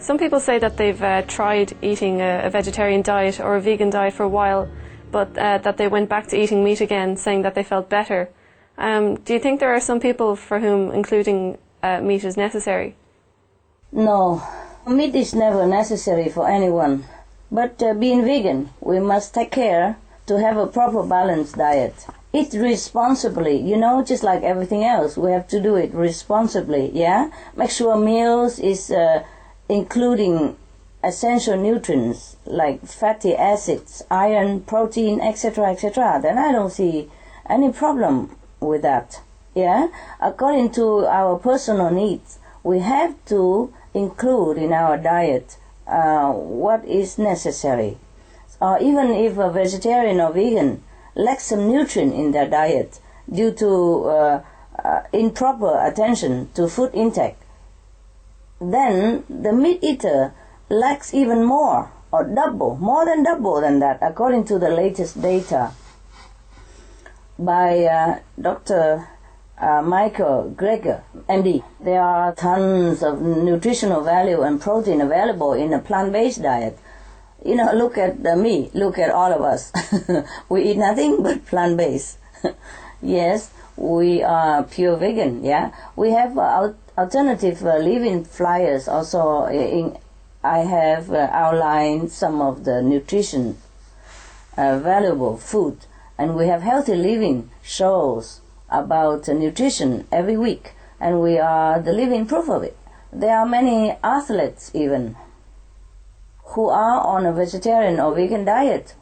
Some people say that they've tried eating a vegetarian diet or a vegan diet for a while, but that they went back to eating meat again, saying that they felt better. Do you think there are some people for whom including meat is necessary? No, meat is never necessary for anyone. But being vegan, we must take care to have a proper balanced diet. Eat responsibly, just like everything else. We have to do it responsibly, yeah? Make sure meals is including essential nutrients like fatty acids, iron, protein, etc., etc. Then I don't see any problem with that, yeah? According to our personal needs, we have to include in our diet what is necessary. Even if a vegetarian or vegan lacks some nutrient in their diet due to improper attention to food intake, then the meat eater lacks even more, or more than double than that, according to the latest data by Dr. Michael Greger, MD. There are tons of nutritional value and protein available in a plant-based diet. Look at me, look at all of us. We eat nothing but plant-based. Yes, we are pure vegan, yeah. We have alternative living flyers also. I have outlined some of the nutrition valuable food, and we have healthy living shows about nutrition every week, and we are the living proof of it. There are many athletes even who are on a vegetarian or vegan diet.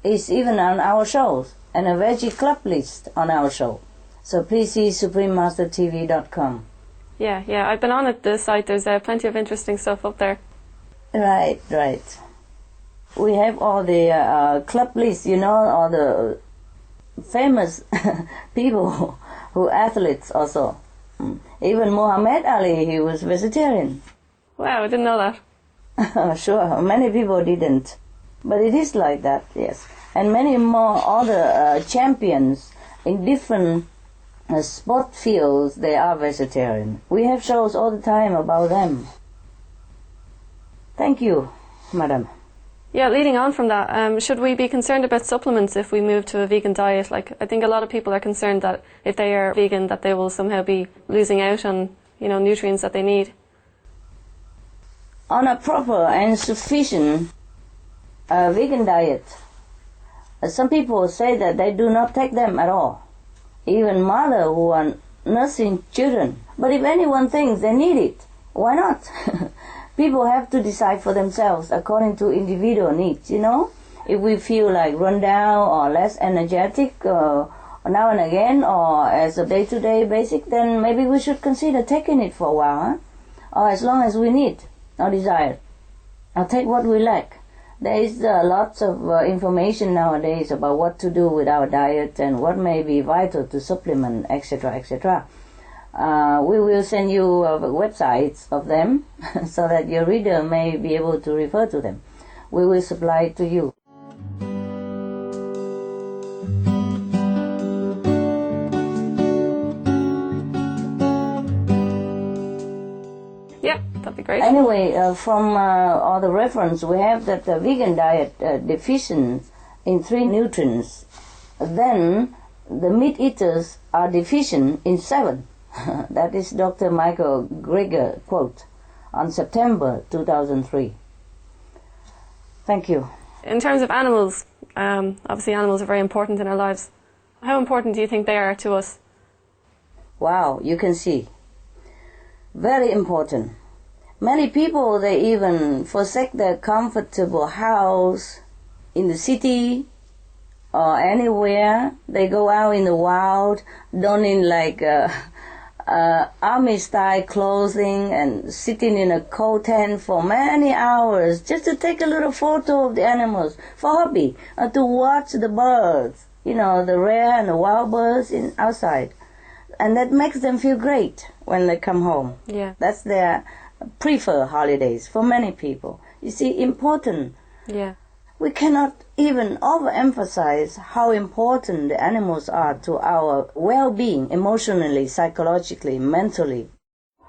It's even on our shows, and a veggie club list on our show. So please see suprememastertv.com. Yeah, I've been on the site. There's plenty of interesting stuff up there. Right. We have all the club lists, all the famous people who athletes also. Even Muhammad Ali, he was vegetarian. Wow, I didn't know that. Sure, many people didn't. But it is like that, yes. And many more other champions in different sport fields, they are vegetarian. We have shows all the time about them. Thank you, madam. Yeah, leading on from that, should we be concerned about supplements if we move to a vegan diet? Like, I think a lot of people are concerned that if they are vegan, that they will somehow be losing out on, nutrients that they need. On a proper and sufficient vegan diet, some people say that they do not take them at all. Even mothers who are nursing children. But if anyone thinks they need it, why not? People have to decide for themselves according to individual needs, If we feel like run down or less energetic now and again, or as a day-to-day basic, then maybe we should consider taking it for a while, huh? Or as long as we need or desire. Or take what we lack. There is lots of information nowadays about what to do with our diet and what may be vital to supplement, etc., etc. We will send you websites of them so that your reader may be able to refer to them. We will supply it to you. Yeah, that'd be great. Anyway, from all the reference, we have that the vegan diet deficient in 3 nutrients. Then the meat eaters are deficient in 7. That is Dr. Michael Greger quote on September 2003. Thank you. In terms of animals, obviously animals are very important in our lives. How important do you think they are to us? Wow, you can see. Very important. Many people, they even forsake their comfortable house in the city or anywhere. They go out in the wild, donning like army-style clothing and sitting in a cold tent for many hours just to take a little photo of the animals for hobby, or to watch the birds, the rare and the wild birds outside. And that makes them feel great when they come home. Yeah. That's their preferred holidays for many people. You see, important. Yeah. We cannot even overemphasize how important the animals are to our well-being, emotionally, psychologically, mentally.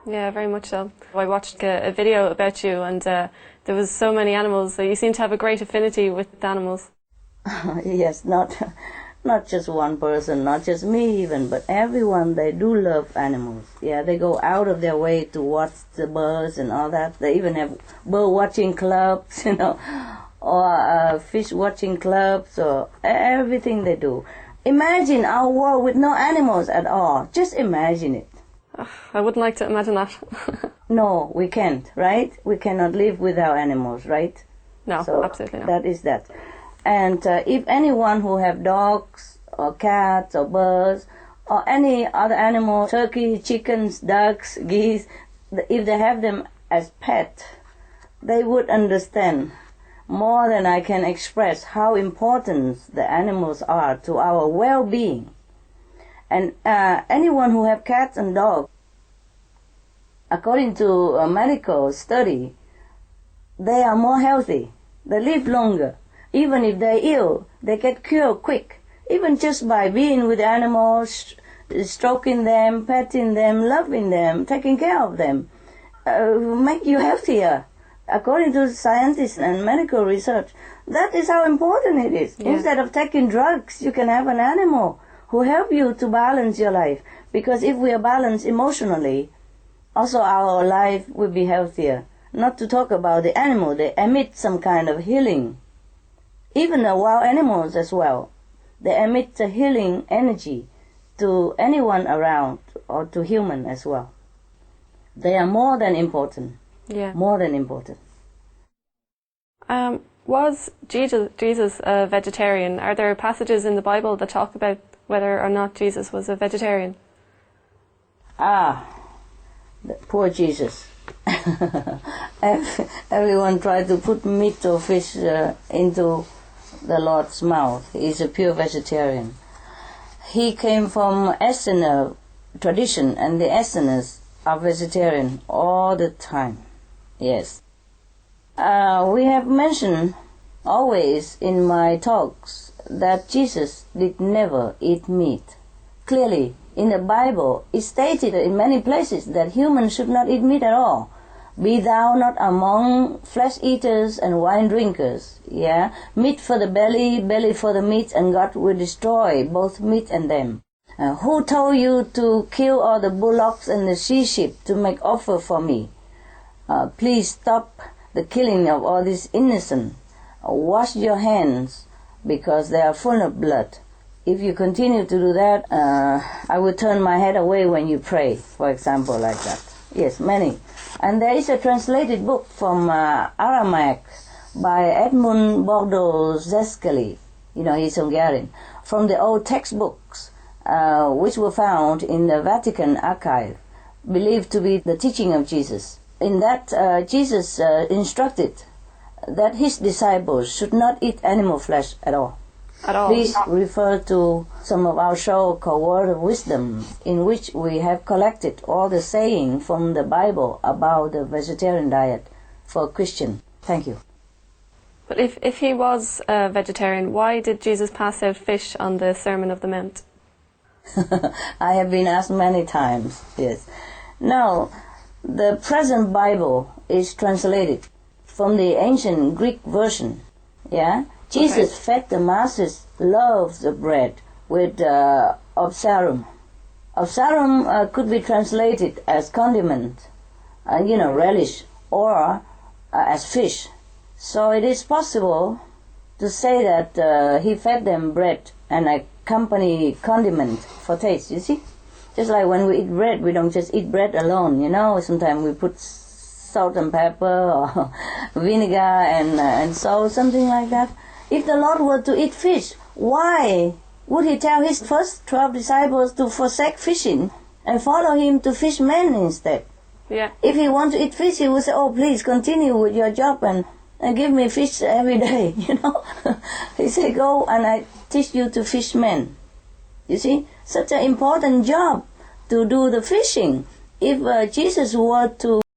Yeah, very much so. I watched a video about you, and there was so many animals. So you seem to have a great affinity with animals. Yes, not just one person, not just me even, but everyone, they do love animals. Yeah, they go out of their way to watch the birds and all that. They even have bird watching clubs, you know, or fish watching clubs, or everything they do. Imagine our world with no animals at all. Just imagine it. I wouldn't like to imagine that. No, we can't, right? We cannot live without animals, right? No, So absolutely not. that is that. And if anyone who have dogs or cats or birds or any other animal, turkey, chickens, ducks, geese, if they have them as pet, they would understand more than I can express how important the animals are to our well-being. And anyone who have cats and dogs, according to a medical study, they are more healthy. They live longer. Even if they're ill, they get cured quick. Even just by being with animals, stroking them, petting them, loving them, taking care of them, make you healthier. According to scientists and medical research, that is how important it is. Yeah. Instead of taking drugs, you can have an animal who help you to balance your life. Because if we are balanced emotionally, also our life will be healthier. Not to talk about the animal, they emit some kind of healing. Even the wild animals as well, they emit a healing energy to anyone around, or to human as well. They are more than important. Yeah. More than important. Was Jesus a vegetarian? Are there passages in the Bible that talk about whether or not Jesus was a vegetarian? The poor Jesus. Everyone tried to put meat or fish into the Lord's mouth. He's a pure vegetarian. He came from Essener tradition, and the Esseners are vegetarian all the time. Yes. We have mentioned always in my talks that Jesus did never eat meat. Clearly, in the Bible, it's stated in many places that humans should not eat meat at all. Be thou not among flesh eaters and wine drinkers. Yeah, meat for the belly, belly for the meat, and God will destroy both meat and them. Who told you to kill all the bullocks and the she-sheep to make offer for me? Please stop the killing of all these innocent. Wash your hands, because they are full of blood. If you continue to do that, I will turn my head away when you pray, for example, like that. Yes, many. And there is a translated book from Aramaic by Edmund Bordeaux Zescali. You know, he's Hungarian. From the old textbooks, which were found in the Vatican archive, believed to be the teaching of Jesus. In that, Jesus instructed that his disciples should not eat animal flesh at all. Please refer to some of our show called Word of Wisdom, in which we have collected all the saying from the Bible about the vegetarian diet for a Christian. Thank you. But if he was a vegetarian, why did Jesus pass out fish on the Sermon on the Mount? I have been asked many times, yes. Now, the present Bible is translated from the ancient Greek version, yeah? Jesus fed the masses loaves of bread with obsarum. Obsarum could be translated as condiment, relish, or as fish. So it is possible to say that he fed them bread and accompany condiment for taste, you see? Just like when we eat bread, we don't just eat bread alone, Sometimes we put salt and pepper or vinegar and salt, something like that. If the Lord were to eat fish, why would he tell his first 12 disciples to forsake fishing and follow him to fish men instead? Yeah. If he want to eat fish, he would say, oh, please continue with your job and give me fish every day, He said, go and I teach you to fish men. You see, such an important job to do the fishing. If Jesus were to